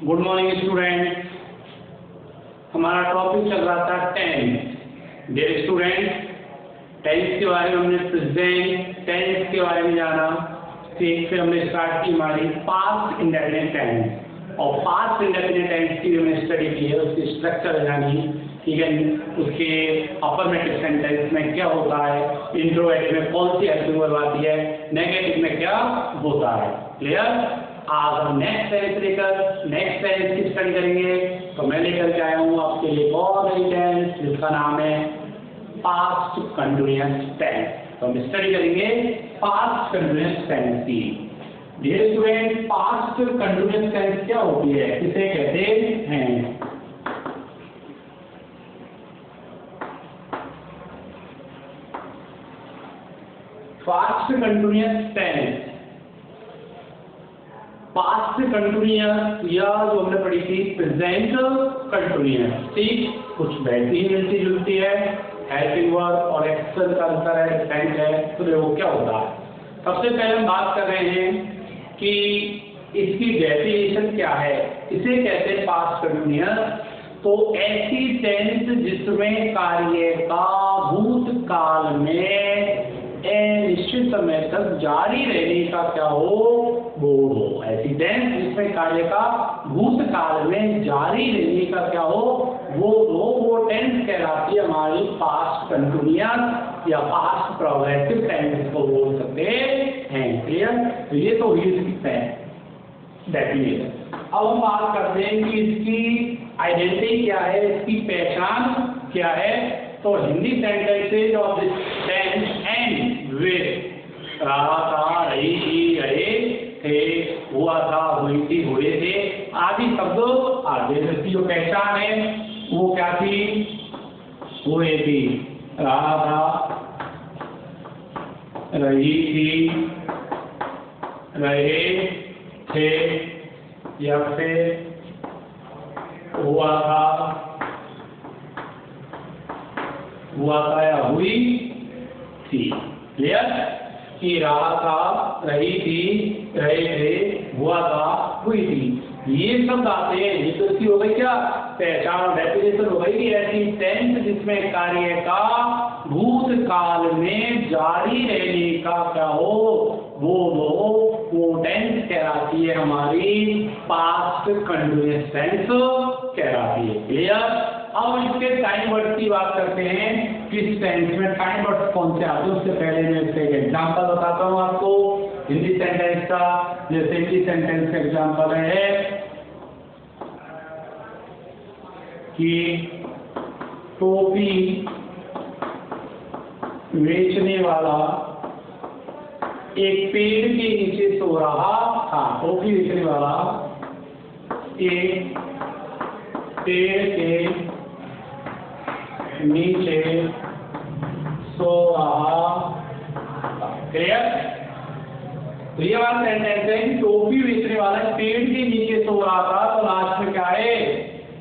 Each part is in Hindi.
Good morning student. हमारा टॉपिक चल रहा था टेंस। डियर स्टूडेंट, टेंस के बारे में हमने प्रेजेंट टेंस के बारे में जाना, फिर हमने स्टार्ट की हमारी पास्ट इंडेफिनिट टेंस, और पास्ट इंडेफिनिट टेंस की हमने स्टडी की है, उसकी स्ट्रक्चर जानी, ठीक है, उसके अफर्मेटिव सेंटेंस में क्या होता है, इंट्रोगेटिव में कौन सी हेल्पिंग वर्ब आती है, नेगेटिव में क्या होता है। क्लियर? आज हम नेक्स्ट टेंस की स्टडी करेंगे। तो मैं लेकर के आया हूँ आपके लिए बहुत नई टेंस जिसका नाम है पास्ट कंटिन्यूअस टेंस। तो हम स्टडी करेंगे पास्ट कंटिन्यूअस टेंस की। Dear student, past continuous tense क्या होती है, किसे कहते हैं? Past continuous tense, past continuous या जो हमने पढ़ी थी प्रेजेंट कंटिन्यूअस, ठीक, कुछ वैसी ही मिलती जुलती है, हेल्पिंग वर्ब और एक्शन का अंतर है, डिफरेंट है। तो देखो क्या होता है। सबसे पहले हम बात कर रहे हैं कि इसकी डेफिनेशन क्या है। इसे कहते हैं पास्ट कंटिन्यूअस। तो ऐसी टेंस जिसमें कार्य का भूतकाल में निश्चित समय तक जारी रहने का क्या हो, वो हो। ऐसी टेंस जिसमें कार्य का भूतकाल में जारी रहने का क्या हो, वो टेंस कहलाती है हमारी पास्ट कंटिन्यूअस या पास्ट प्रोग्रेसिव टेंस को बोल सकते हैं। क्लियर? तो ये तो हुई इसकी डेफिनेशन। अब हम बात करते हैं कि इसकी आइडेंटिटी क्या है, इसकी पहचान क्या है। तो Hindi sentences of this tense end with रहा था, रही थी, रहे थे, हुआ था, हुई थी, हुए थे आदि शब्द आगे। इसकी जो पहचान है वो क्या थी? हुए थी, रहा था, रही थी, रहे थे, या फिर हुआ था या हुई थी। क्लियर? कि रहा था, रही थी, रहे थे, हुआ था, हुई थी, ये सब आते हैं। ये तो इसकी हो गई क्या पहचान और डेफिनेशन हो गई। ऐसी टेंस जिसमें कार्य का भूतकाल में जारी रहने का क्या हो, वो टेंस कहलाती है हमारी पास्ट कंटिन्यूअस टेंस कहलाती है। क्लियर? अब इसके टाइम वर्ड्स की बात करते हैं। किस टेंस में टाइम वर्ड्स कौन से आते हैं, उससे पहले मैं इसका एक एग्जांपल बताता हूँ आपको हिंदी सेंटेंस का। जैसे हिंदी सेंटेंस का एग्जांपल है कि टोपी बेचने वाला एक पेड़ के नीचे सो रहा था। टोपी बेचने वाला एक पेड़ के नीचे सो रहा। क्लियर? तो ये बात सेंटेंस है कि टोपी बेचने वाला पेड़ के नीचे सो रहा था। तो लास्ट में क्या है?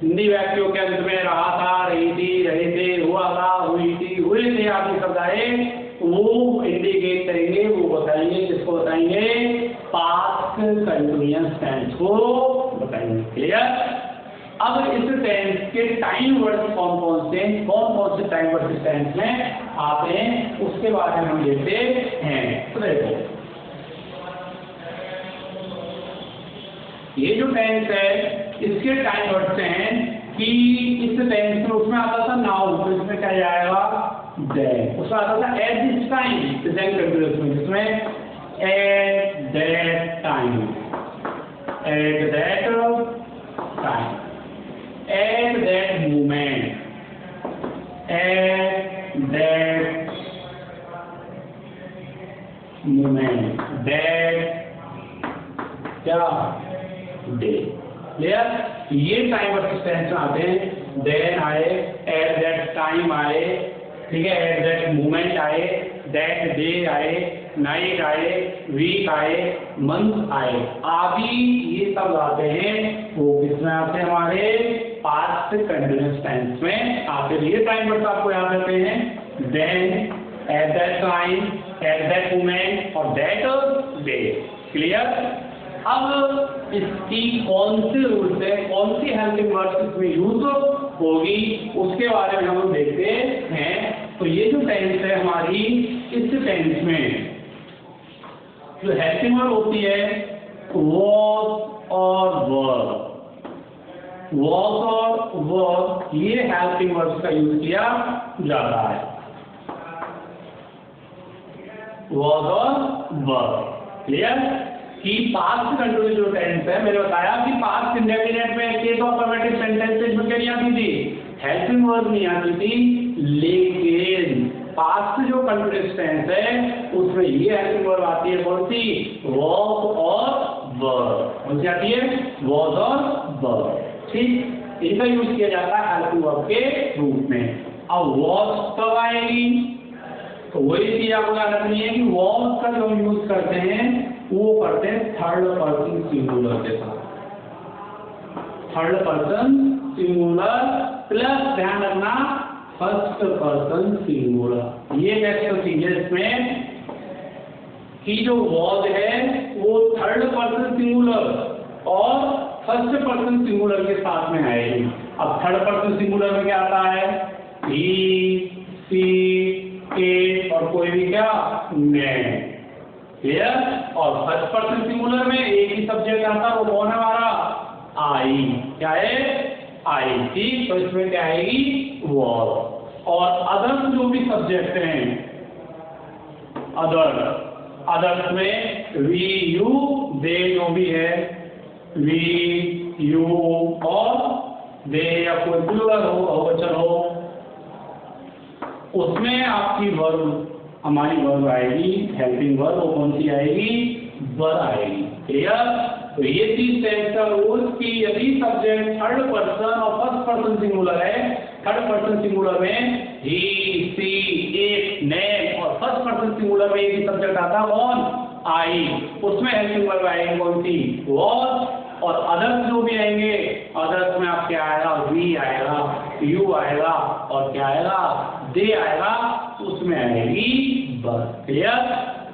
हिंदी वाक्यों के अंत में रहा था, रही थी, रहे थे, हुआ था, हुई थी, हुए थे आदि शब्द आए, वो इंडिकेट करेंगे, वो बताएंगे, किसको बताएंगे? पास्ट कंटिन्यूअस टेंस को बताएंगे। क्लियर? अब इस टेंस के टाइम वर्ड्स कौन कौन से टाइम वर्ड्स इस टेंस में आते हैं, उसके बारे में हम देखते हैं। तो देखो, ये जो टेंस है इसके टाइम वर्ड्स हैं कि इस टेंस में उसमें आता था नाउन, तो इसमें क्या जाएगा? दैट। उसमें आता था at this time, present continuous में, जिसमें eight that time, at that time, at that moment, at that moment, that क्या डे। क्लियर? ये टाइम वर्ड टेंस में आते हैं। then आए, at that time आए, ठीक है, at that moment आए, that day आए, नाइट आए, वीक आए, मंथ आए आदि ये सब आते हैं। वो किसमें आते हैं? हमारे पास्ट कंटिन्यूअस टेंस में आते हैं। ये टाइम वर्ड्स आपको याद रहते हैं। Then, at that time, at that moment और दैट डे। क्लियर? अब इसकी कौन से रूल से कौन सी हेल्पिंग वर्ड्स इसमें यूज होगी उसके बारे में हम लोग देखते हैं। तो ये जो टेंस है हमारी, इस टेंस में जो हेल्पिंग वर्ड होती है was और were, was और were ये हेल्पिंग वर्ड्स का यूज किया जाता है। was और were क्लियर कि पास्ट कंटिन्यूस जो टेंस है, मैंने बताया कि पास्ट इंडेफिनिट में केस ऑफ अफर्मेटिव सेंटेंसेस में क्या नहीं आती थी, हेल्पिंग वर्ड नहीं आती थी, लेकिन पास्ट जो कंटिन्यूस टेंस है उसमें ये हेल्पिंग वर्ड आती है, कौन सी, was और were। कौन सी आती है, was और were। ठीक, इनका यूज किया जाता है हेल्पिंग वर्ड के रूप में। अब was कब आएगी, तो वही चीज आपको याद रखनी है कि was का जो हम यूज करते हैं वो करते हैं थर्ड पर्सन सिंगुलर के साथ। थर्ड पर्सन सिंगुलर प्लस ध्यान रखना फर्स्ट पर्सन सिंगुलर। ये एक्स्ट्रा चीज है इसमें कि जो was है वो थर्ड पर्सन सिंगुलर और फर्स्ट पर्सन सिंगुलर के साथ में आएगी। अब थर्ड पर्सन सिंगुलर में क्या आता है, he, she, it और कोई भी क्या, मैं। क्लियर। और फर्स्ट पर्सन सिंगुलर में एक ही सब्जेक्ट आता है, वो कौन है हमारा, आई। क्या है, आई। ठीक, तो इसमें क्या आएगी, was। और अदर जो भी सब्जेक्ट हैं, अदर्स में वी, यू, दे जो भी है, वी, यू और दे या कोई प्लूरल हो, बहुवचन हो, उसमें आपकी वर्ब, हमारी वर्ब आएगी, हेल्पिंग वर्ब, वो कौन सी आएगी, वर आएगी। क्लियर। तो ये चीज टेंस का रूल कि यदि सब्जेक्ट थर्ड पर्सन और फर्स्ट पर्सन सिंगुलर है, थर्ड पर्सन सिंगुलर में ही, सी, इट, नेम और फर्स्ट पर्सन सिंगुलर में एक ही सब्जेक्ट आता है, कौन, आई, उसमें हेल्पिंग वर्ब आएगी कौन सी, was। और अदर्स जो भी आएंगे, अदर्स में आप क्या आएगा, वी आएगा, यू आएगा और क्या आएगा, दे आएगा, उसमें आएगी बस। क्लियर।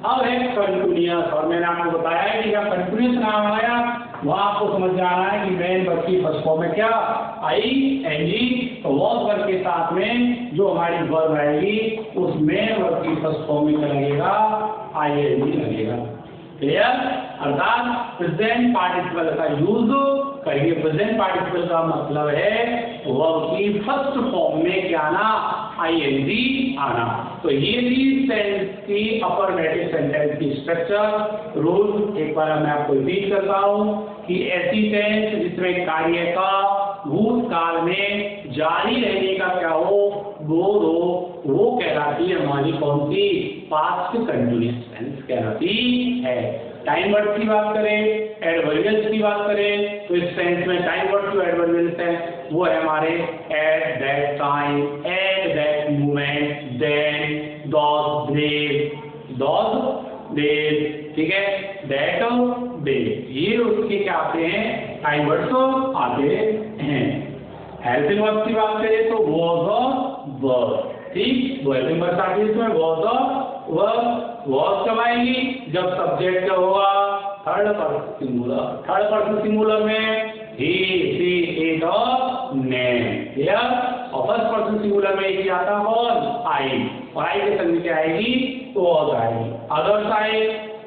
अब है कंटिन्यूअस, और मैंने आपको बताया है कि क्या कंटिन्यूअस नाम आया, वहां आपको समझ जाना है कि मेन वर्ब की फर्स्ट फॉर्म में क्या, आई, एनजी। तो was वर्ब के साथ में जो हमारी वर्ब आएगी उस मेन वर्ब की फर्स्ट फॉर्म में क्या लगेगा, आई एन जी लगेगा। क्लियर। अर्थात प्रेजेंट पार्टिसिपल का यूज करिए। प्रेजेंट पार्टिसिपल का मतलब है वर्ब की फर्स्ट फॉर्म में क्या आना, आईएनजी आना। तो ये थी टेंस की अफर्मेटिव सेंटेंस की स्ट्रक्चर रूल। एक बार मैं आपको रिपीट करता हूँ कि ऐसी टेंस जिसमें कार्य का भूतकाल में जारी रहने का क्या हो, वो कहलाती है हमारी कौन सी, पास्ट कंटिन्यूअस टेंस कहलाती है। टाइम वर्ड्स की बात करें, एडवर्बियल्स की बात करें, तो इस टेंस में टाइम वर्ड्स जो एडवर्बियल्स हैं वो है हमारे at that time, at that moment, then, those days, ठीक है, दैट डे, ये उसके क्या आते हैं, टाइम वर्ड्स आते हैं। हेल्पिंग वर्ब्स की बात करें तो was और were। ठीक, वो हेल्पिंग वर्ब्स आती है इसमें was और were। was कब आएगी, जब सब्जेक्ट क्या होगा, third person singular. Third person singular में he, she, it और name। क्लियर। और फर्स्ट पर्सन सिंगुलर में एक ही आता है कौन, आई, और आई के संग क्या आएगी, was आएगी। अदर्स आए,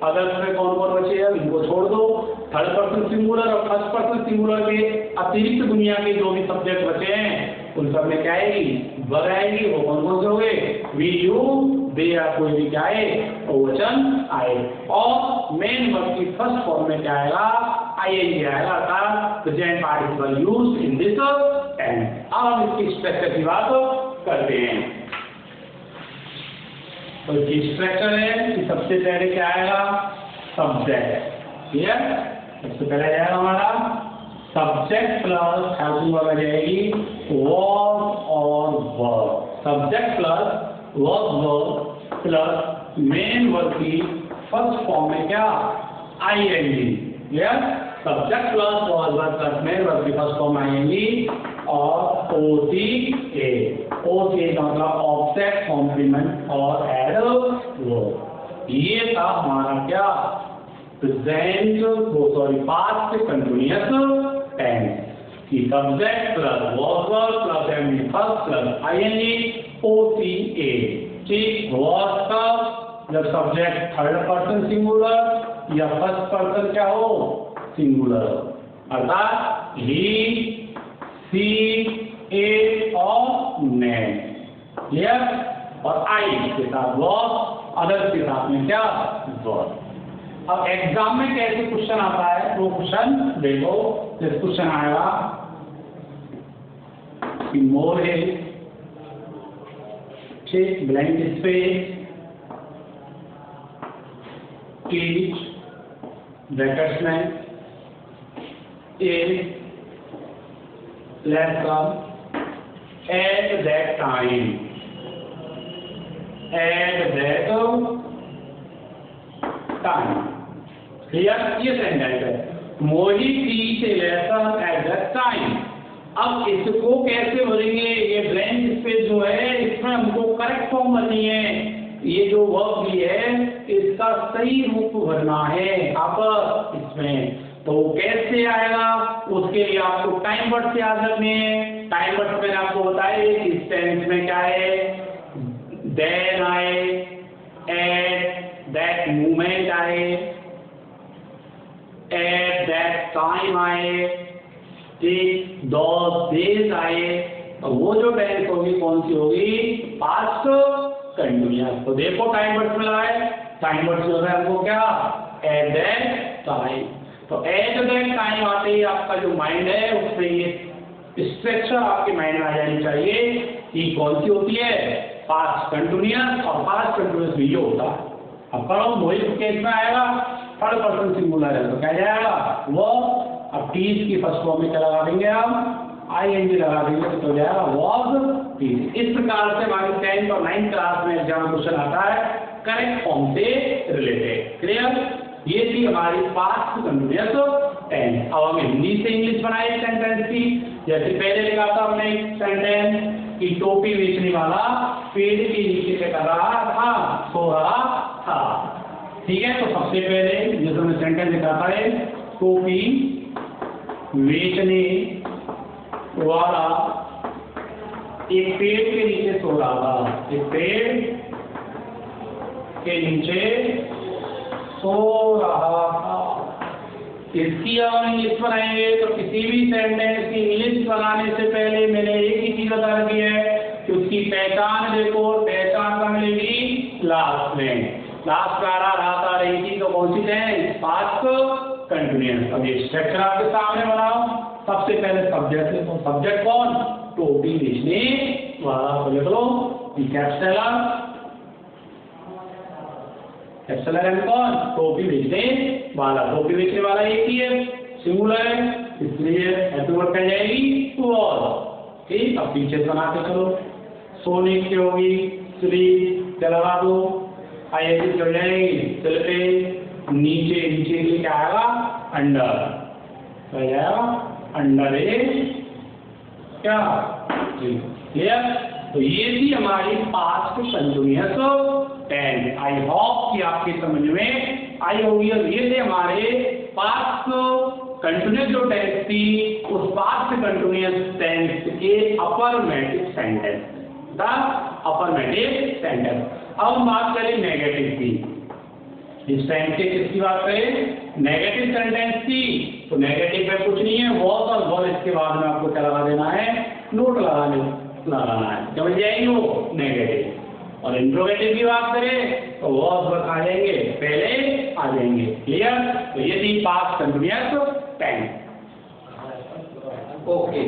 अदर्स में कौन कौन बचे हैं इनको छोड़ दो। थर्ड पर्सन सिंगुलर और फर्स्ट पर्सन सिंगुलर के अतिरिक्त दुनिया के जो भी सब्जेक्ट बचे हैं उन सब में क्या आएगी, वर आएगी। वो कौन कौन से हो गए, वी, यू, दे या कोई भी क्या आए, बहुवचन आए। और मेन वर्ब की फर्स्ट फॉर्म में क्या आएगा, आईएनजी आएगा, अर्थात present participle used in this tense. अब हम इसकी स्ट्रक्चर की बात करते हैं। तो इसकी स्ट्रक्चर है कि सबसे पहले क्या आएगा, सब्जेक्ट। क्लियर। सबसे पहले आएगा हमारा सब्जेक्ट प्लस हेल्पिंग वर्ब आ जाएगी was और verb। Subject plus was verb plus main verb की फर्स्ट फॉर्म में क्या, ING. Clear. Subject plus was verb plus main verb की फर्स्ट फॉर्म आईएनजी और ओसीए। ओसीए का मतलब ऑब्जेक्ट, कॉम्प्लीमेंट और एडवर्ब। ये था हमारा क्या, प्रेजेंट पास्ट कंटिन्यूअस टेंस की subject plus was verb plus MD first plus ING OCA. ठीक, was का जब सब्जेक्ट थर्ड पर्सन सिंगुलर या फर्स्ट पर्सन क्या हो सिंगुलर, अर्थात ही सी ए और ने, क्लियर। और आई के साथ was, अदर्स के साथ में क्या was। अब एग्जाम में कैसे क्वेश्चन आता है वो क्वेश्चन देखो। जैसे क्वेश्चन आएगा कि मोर है, ठीक, ब्लैंक स्पेस टीच ब्रैकेट्स में is lesson at that time, at that time, clear. ये सेंटेंस है, मोही teach lesson eight that time. अब इसको कैसे भरेंगे, ये ब्लैंक स्पेस जो है इसमें हमको करेक्ट फॉर्म भरनी है। ये जो वर्ब भी है इसका सही रूप भरना है आप इसमें। तो कैसे आएगा, उसके लिए आपको टाइम वर्ड से याद रखने हैं। टाइम वर्ड मैंने आपको बताया इस टेंस में क्या है, देन आए, एट दैट मोमेंट आए, एट दैट टाइम आए, ठीक, दोस डेज आए। तो वो जो टेंस होगी कौन सी होगी, पास्ट कंटिन्यूअस। तो देखो टाइम वर्ड में लगाए, टाइम वर्ड जो है हमको क्या, एट दैट टाइम। तो एट दैट टाइम आते ही आपका जो माइंड है उसमें ये स्ट्रक्चर आपके माइंड में आ जानी चाहिए कि कौन सी होती है, पास्ट कंटिन्यूअस। और पास्ट कंटिन्यूअस भी ये होता है। अब करो वही केस में आएगा, थर्ड पर्सन सिंगुलर है तो क्या जाएगा वो। अब टीज की फर्स्ट फॉर्म में क्या लगा देंगे हम, आईएनजी लगा देंगे तो जाएगा was टीज। इस प्रकार से हमारी 10th और 9th क्लास में एग्जाम क्वेश्चन आता है करेक्ट फॉर्म से रिलेटेड, क्लियर। ये थी हमारी पास्ट कंटिन्यूअस टेंस। अब हम हिंदी से इंग्लिश बनाए सेंटेंस की। जैसे पहले लिखा था हमने सेंटेंस की टोपी बेचने वाला पेड़ के नीचे से कर रहा था, सो रहा था, ठीक है। तो सबसे पहले जैसे हमने सेंटेंस लिखा था टोपी बेचने वाला एक पेड़ के नीचे सो रहा था, एक पेड़ के नीचे सो रहा था। इसकी हम इंग्लिश बनाएंगे तो किसी भी सेंटेंस की इंग्लिश बनाने से पहले मैंने एक ही चीज बता दी है कि उसकी पहचान देखो। पहचान का मिलेगी लास्ट में, लास्ट का रहा था रहेगी तो कौन सी टेंस, पास्ट कंटिन्यूअस। अब ये स्ट्रक्चर आपके सामने बनाओ। सबसे पहले सब्जेक्ट देखो, सब्जेक्ट कौन, टोपी बेचने वाला। तो लिख लो कैप्सुलर है कौन, टोपी बेचने वाला। टोपी बेचने वाला एक ही है, सिंगुलर है, इसलिए हेल्पिंग वर्ब कह जाएगी was, ठीक। अब पीछे बनाते चलो, सोने की होगी श्री लगा दो, आईएनजी चल जाएगी चल पे, नीचे नीचे के क्या आएगा अंडर, क्या जाएगा अंडर है क्या, क्लियर। तो ये थी हमारी past continuous tense. I hope कि आपके समझ में आई होगी। और ये थे हमारे पास्ट कंटिन्यूअस जो टेंस थी उस पास्ट कंटिन्यूअस टेंस के affirmative sentence, the affirmative sentence. अब हम बात करें नेगेटिव की। इस टाइम के किसकी बात करें, नेगेटिव सेंटेंस की। तो नेगेटिव में कुछ नहीं है, was और was इसके बाद में आपको क्या लगा देना है, नोट लगाना है, समझ जाएंगे वो नेगेटिव। और इंट्रोगेटिव की बात करें तो was आ जाएंगे पहले आ जाएंगे, क्लियर। तो ये थी पास्ट कंटिन्यूअस टेंस। ओके।